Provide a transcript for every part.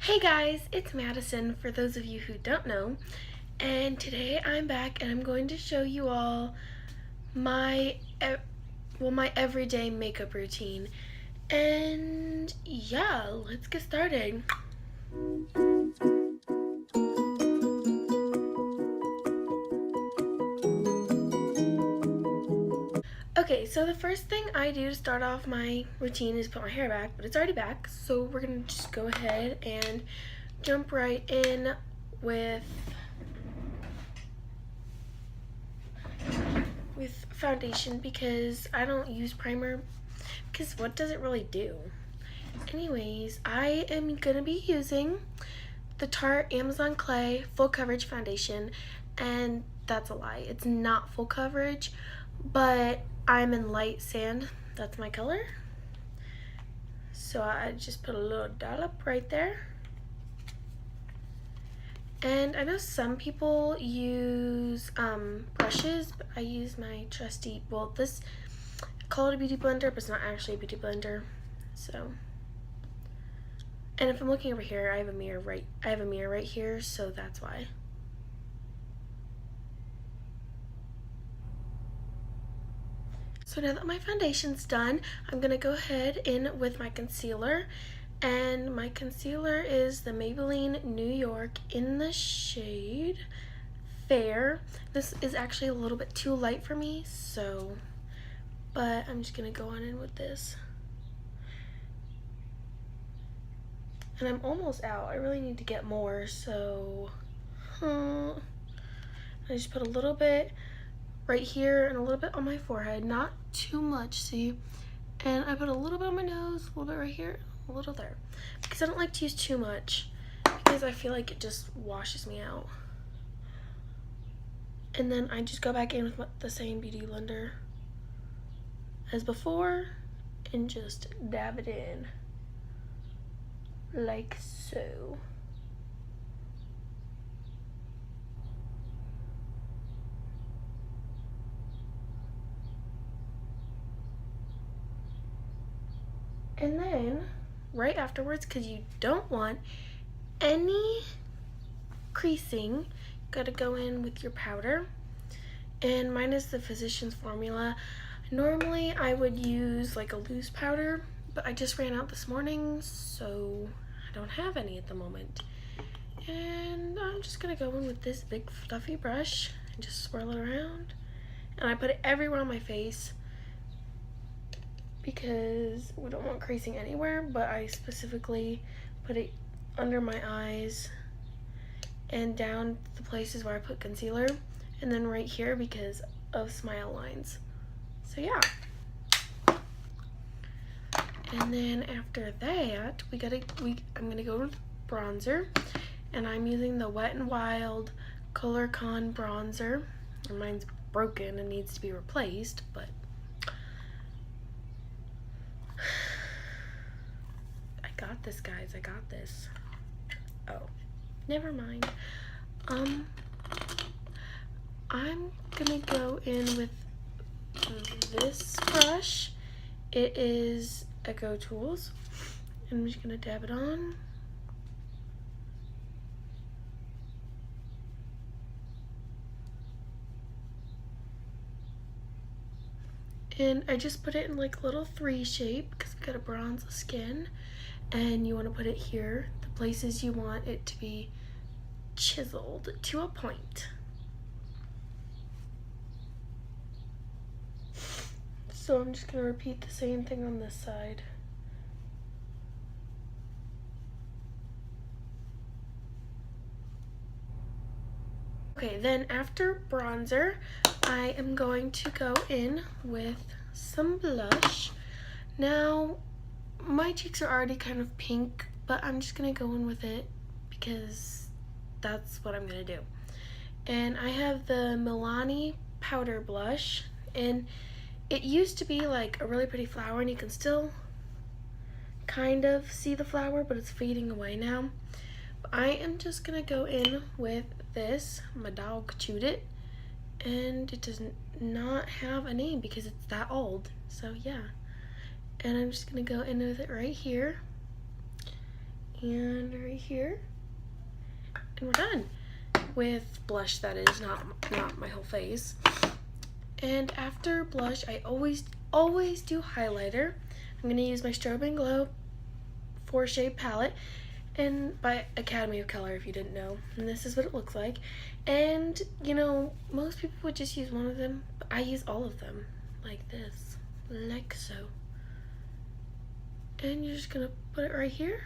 Hey guys, it's Madison for those of you who don't know, and today I'm back and I'm going to show you all my my everyday makeup routine. And yeah, let's get started. Okay, so the first thing I do to start off my routine is put my hair back, but it's already back, so we're gonna just go ahead and jump right in with foundation because I don't use primer because what does it really do? Anyways, I am gonna be using the Tarte Amazon Clay Full Coverage Foundation, and that's a lie. It's not full coverage, but I'm in light sand. That's my color. So I just put a little dollop right there. And I know some people use brushes, but I use my trusty, well, this, I call it a beauty blender, but it's not actually a beauty blender. So, and if I'm looking over here, I have a mirror right here, so that's why. So now that my foundation's done, I'm gonna go ahead in with my concealer. And my concealer is the Maybelline New York in the shade Fair. This is actually a little bit too light for me, but I'm just gonna go on in with this. And I'm almost out. I really need to get more, so I just put a little bit right here and a little bit on my forehead, not too much, see? And I put a little bit on my nose, a little bit right here, a little there, because I don't like to use too much because I feel like it just washes me out. And then I just go back in with the same beauty blender as before and just dab it in like so. And then right afterwards, because you don't want any creasing, gotta go in with your powder. And mine is the Physicians Formula. Normally I would use like a loose powder, but I just ran out this morning, so I don't have any at the moment. And I'm just gonna go in with this big fluffy brush and just swirl it around. And I put it everywhere on my face because we don't want creasing anywhere, but I specifically put it under my eyes and down the places where I put concealer, and then right here because of smile lines. So yeah. And then after that, I'm gonna go with bronzer, and I'm using the Wet n Wild Color Con bronzer. And mine's broken and needs to be replaced, but I got this, guys. I got this. Oh, never mind. I'm gonna go in with this brush. It is Echo Tools. And I'm just gonna dab it on. And I just put it in like a little 3 shape because we got a bronze skin. And you want to put it here, the places you want it to be chiseled to a point. So I'm just going to repeat the same thing on this side. Okay, then after bronzer, I am going to go in with some blush. Now, my cheeks are already kind of pink, but I'm just gonna go in with it because that's what I'm gonna do. And I have the Milani powder blush, and it used to be like a really pretty flower, and you can still kind of see the flower, but it's fading away now. But I am just gonna go in with this. My dog chewed it, and it does not have a name because it's that old. So yeah. And I'm just gonna go in with it right here. and right here, and we're done. With blush, that is, not my whole face. And after blush, I always do highlighter. I'm gonna use my Strobe and Glow 4-shade palette, and by Academy of Color, if you didn't know. And this is what it looks like. And you know, most people would just use one of them, but I use all of them, like this, like so. And you're just gonna put it right here.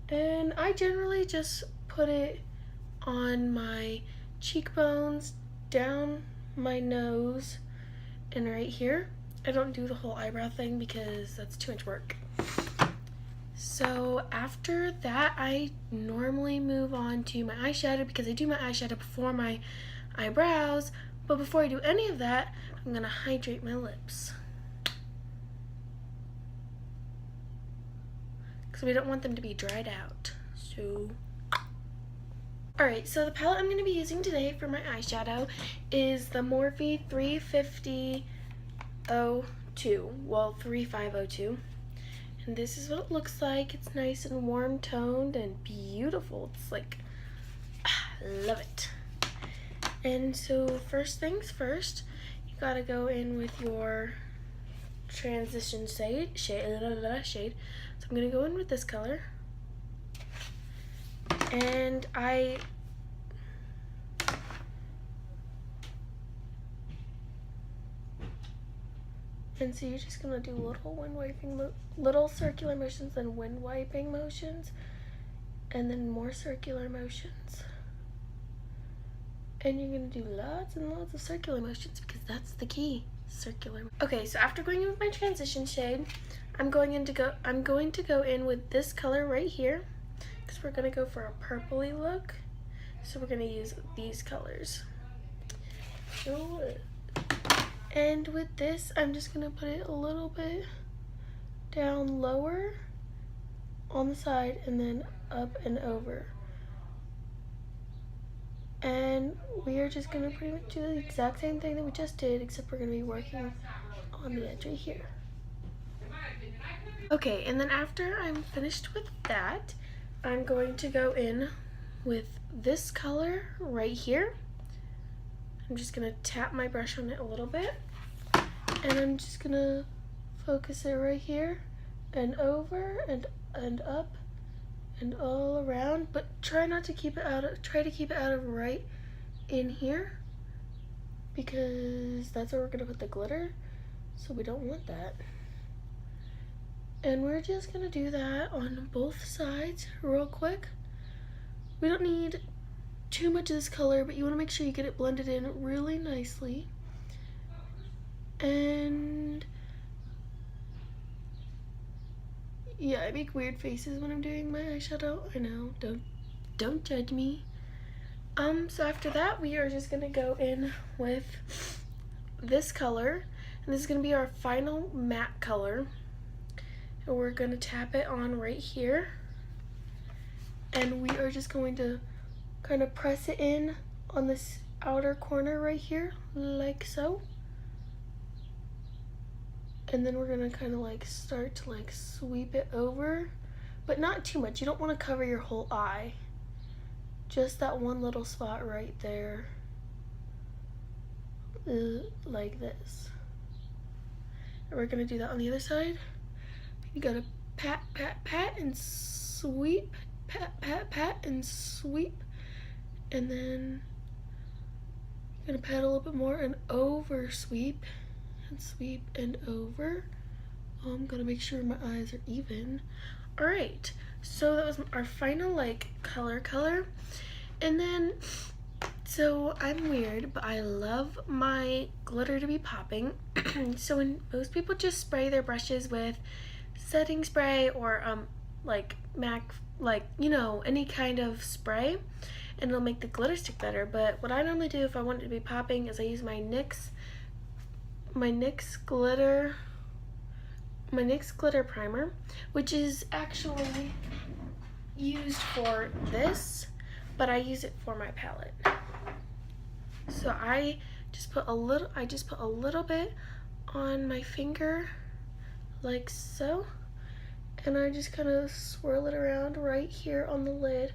And I generally just put it on my cheekbones, down my nose, and right here. I don't do the whole eyebrow thing because that's too much work. So after that, I normally move on to my eyeshadow because I do my eyeshadow before my eyebrows. But before I do any of that, I'm gonna hydrate my lips, because we don't want them to be dried out. So, alright, so the palette I'm going to be using today for my eyeshadow is the Morphe 3502. Well, 3502. And this is what it looks like. It's nice and warm toned and beautiful. It's like, love it. And so first things first, you gotta go in with your transition shade. So I'm gonna go in with this color, and so you're just gonna do little circular motions, then wind wiping motions, and then more circular motions. And you're gonna do lots and lots of circular motions because that's the key. Circular. Okay, so after going in with my transition shade, I'm going to go in with this color right here, because we're gonna go for a purpley look. So we're gonna use these colors. And with this, I'm just gonna put it a little bit down lower on the side and then up and over. And we are just gonna pretty much do the exact same thing that we just did, except we're gonna be working on the edge right here. Okay, and then after I'm finished with that, I'm going to go in with this color right here. I'm just gonna tap my brush on it a little bit, and I'm just gonna focus it right here and over and up and all around, but try to keep it out of right in here, because that's where we're gonna put the glitter, so we don't want that. And we're just gonna do that on both sides real quick. We don't need too much of this color, but you want to make sure you get it blended in really nicely. And yeah, I make weird faces when I'm doing my eyeshadow. I know, don't judge me. So after that, we are just gonna go in with this color, and this is gonna be our final matte color. And we're gonna tap it on right here, and we are just going to kind of press it in on this outer corner right here, like so. And then we're gonna kind of like start to like sweep it over, but not too much. You don't want to cover your whole eye, just that one little spot right there, like this. And we're gonna do that on the other side. You gotta pat, pat, pat, and sweep, pat, pat, pat, and sweep. And then you're gonna pat a little bit more and over sweep, and sweep and over. I'm gonna make sure my eyes are even. All right, so that was our final like color. And then, so I'm weird, but I love my glitter to be popping. So when most people just spray their brushes with setting spray or like MAC, like, you know, any kind of spray, and it'll make the glitter stick better. But what I normally do if I want it to be popping is I use my NYX glitter primer, which is actually used for this, but I use it for my palette. So I just put a little bit on my finger, like so. And I just kind of swirl it around right here on the lid.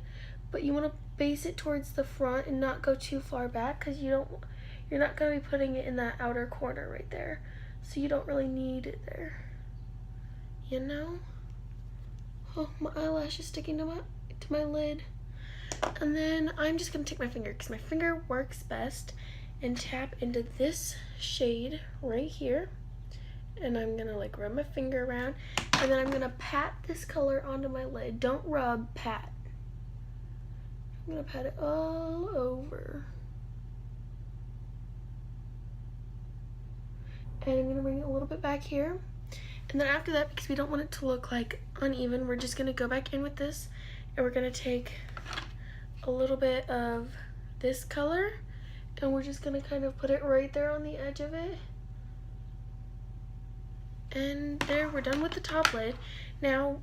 But you want to base it towards the front and not go too far back, because you're not going to be putting it in that outer corner right there. So you don't really need it there. You know? Oh, my eyelash is sticking to my lid. And then I'm just going to take my finger, because my finger works best, and tap into this shade right here. And I'm going to like rub my finger around, and then I'm going to pat this color onto my lid. Don't rub, pat. I'm going to pat it all over. And I'm going to bring it a little bit back here. And then after that, because we don't want it to look like uneven, we're just going to go back in with this, and we're going to take a little bit of this color, and we're just going to kind of put it right there on the edge of it. And there, we're done with the top lid. Now,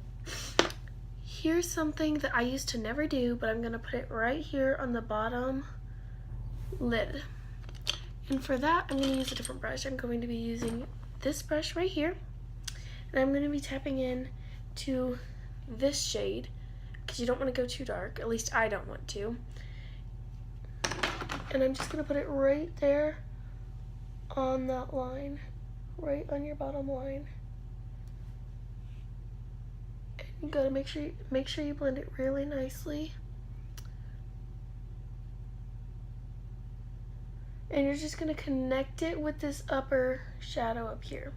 here's something that I used to never do, but I'm going to put it right here on the bottom lid. And for that, I'm going to use a different brush. I'm going to be using this brush right here. And I'm going to be tapping in to this shade, because you don't want to go too dark. At least I don't want to. And I'm just going to put it right there on that line, right on your bottom line. And you got to make sure you blend it really nicely. And you're just going to connect it with this upper shadow up here.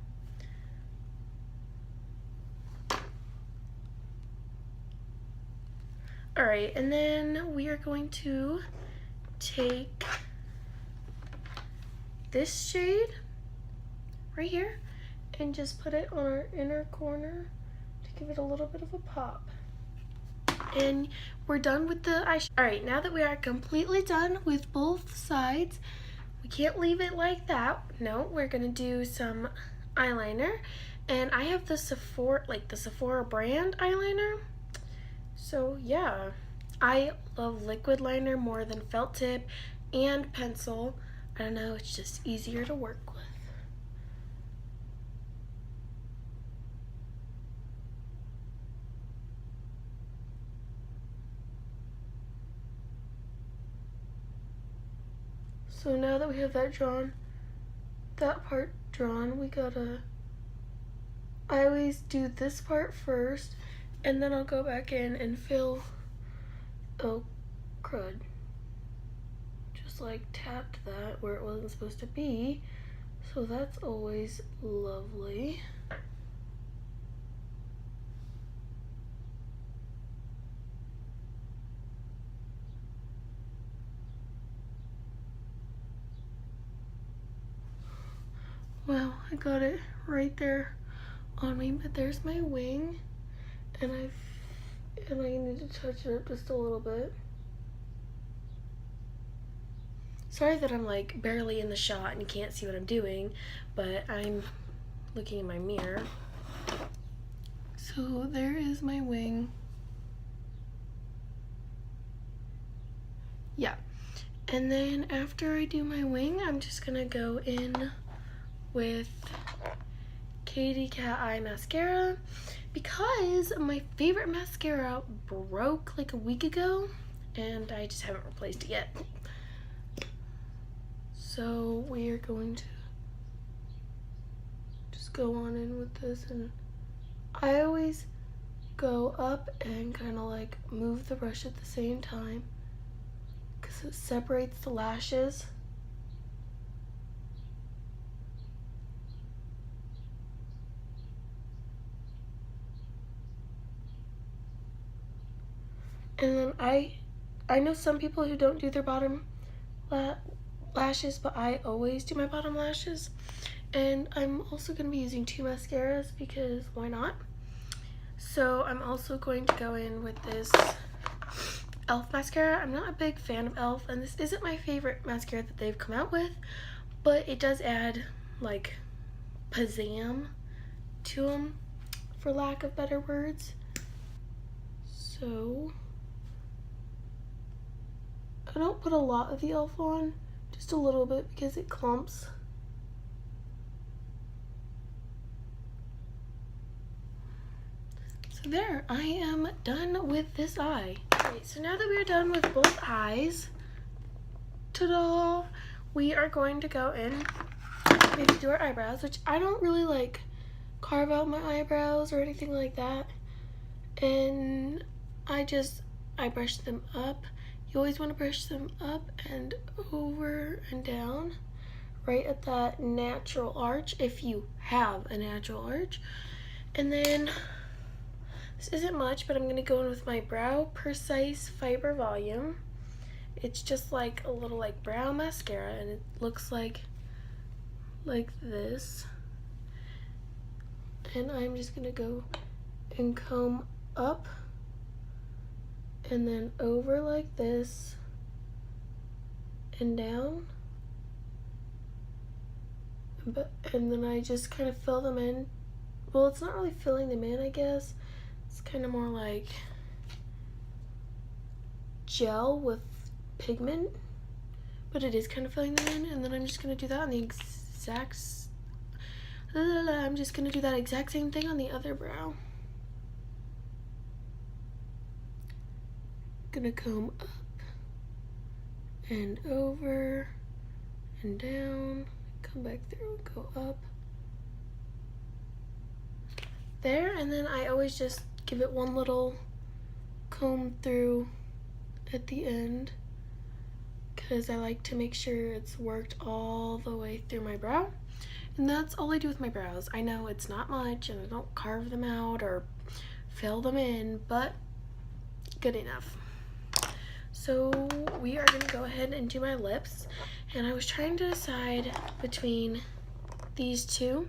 Alright, and then we are going to take this shade right here and just put it on our inner corner to give it a little bit of a pop. And we're done with the eyeshadow. Alright, now that we are completely done with both sides, we can't leave it like that. No, we're gonna do some eyeliner. And I have the Sephora brand eyeliner. So yeah, I love liquid liner more than felt tip and pencil. I don't know, it's just easier to work with. So now that we have that part drawn, I always do this part first, and then I'll go back in and fill, oh crud, just like tapped that where it wasn't supposed to be, so that's always lovely. Well, I got it right there on me, but there's my wing, and I need to touch it up just a little bit. Sorry that I'm like barely in the shot and you can't see what I'm doing, but I'm looking in my mirror. So there is my wing. Yeah, and then after I do my wing, I'm just gonna go in with Katy Cat Eye mascara, because my favorite mascara broke like a week ago and I just haven't replaced it yet. So we are going to just go on in with this, and I always go up and kind of like move the brush at the same time because it separates the lashes. And then I know some people who don't do their bottom lashes, but I always do my bottom lashes. And I'm also going to be using 2 mascaras because why not? So I'm also going to go in with this e.l.f. mascara. I'm not a big fan of e.l.f. and this isn't my favorite mascara that they've come out with, but it does add like pizzazz to them, for lack of better words. So I don't put a lot of the e.l.f. on, just a little bit because it clumps. So there, I am done with this eye. Alright, so now that we are done with both eyes, ta-da, we are going to go in maybe do our eyebrows, which I don't really like carve out my eyebrows or anything like that. And I brush them up. You always want to brush them up and over and down, right at that natural arch, if you have a natural arch. And then, this isn't much, but I'm going to go in with my Brow Precise Fiber Volume. It's just like a little like brow mascara, and it looks like this. And I'm just going to go and comb up and then over like this and down, and then I just kind of fill them in. Well, it's not really filling them in, I guess. It's kind of more like gel with pigment, but it is kind of filling them in. And then I'm just going to do that on the exact same thing on the other brow. Gonna comb up and over and down, come back through, go up there, and then I always just give it one little comb through at the end because I like to make sure it's worked all the way through my brow. And that's all I do with my brows. I know it's not much and I don't carve them out or fill them in, but good enough. So we are gonna go ahead and do my lips, and I was trying to decide between these two.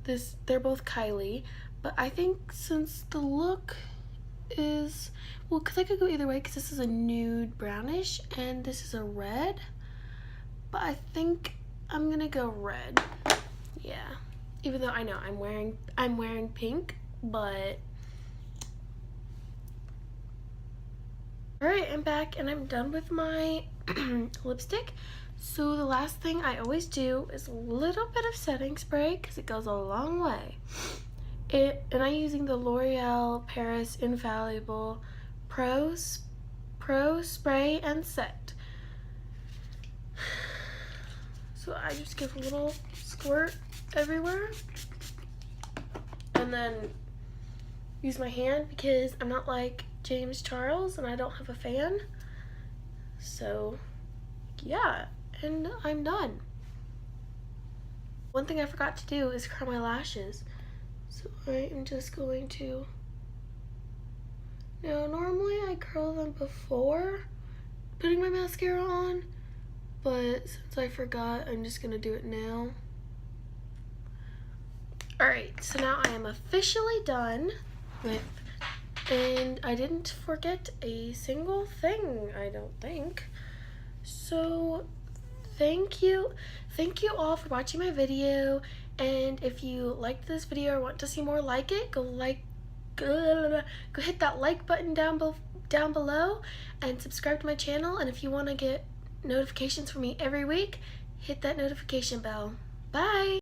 They're both Kylie, but I think since the look is, well, because I could go either way because this is a nude brownish and this is a red, but I think I'm gonna go red. Yeah, even though I know I'm wearing pink, but alright, I'm back and I'm done with my lipstick. So the last thing I always do is a little bit of setting spray because it goes a long way. And I'm using the L'Oreal Paris Infallible Pro Spray and Set. So I just give a little squirt everywhere and then use my hand because I'm not like James Charles and I don't have a fan. So yeah, and I'm done. One thing I forgot to do is curl my lashes. So I am just going to, now normally I curl them before putting my mascara on, but since I forgot, I'm just gonna do it now. Alright, so now I am officially done with, and I didn't forget a single thing, I don't think. So thank you all for watching my video, and if you liked this video or want to see more like it, go hit that like button down below and subscribe to my channel. And if you want to get notifications from me every week, hit that notification bell. Bye!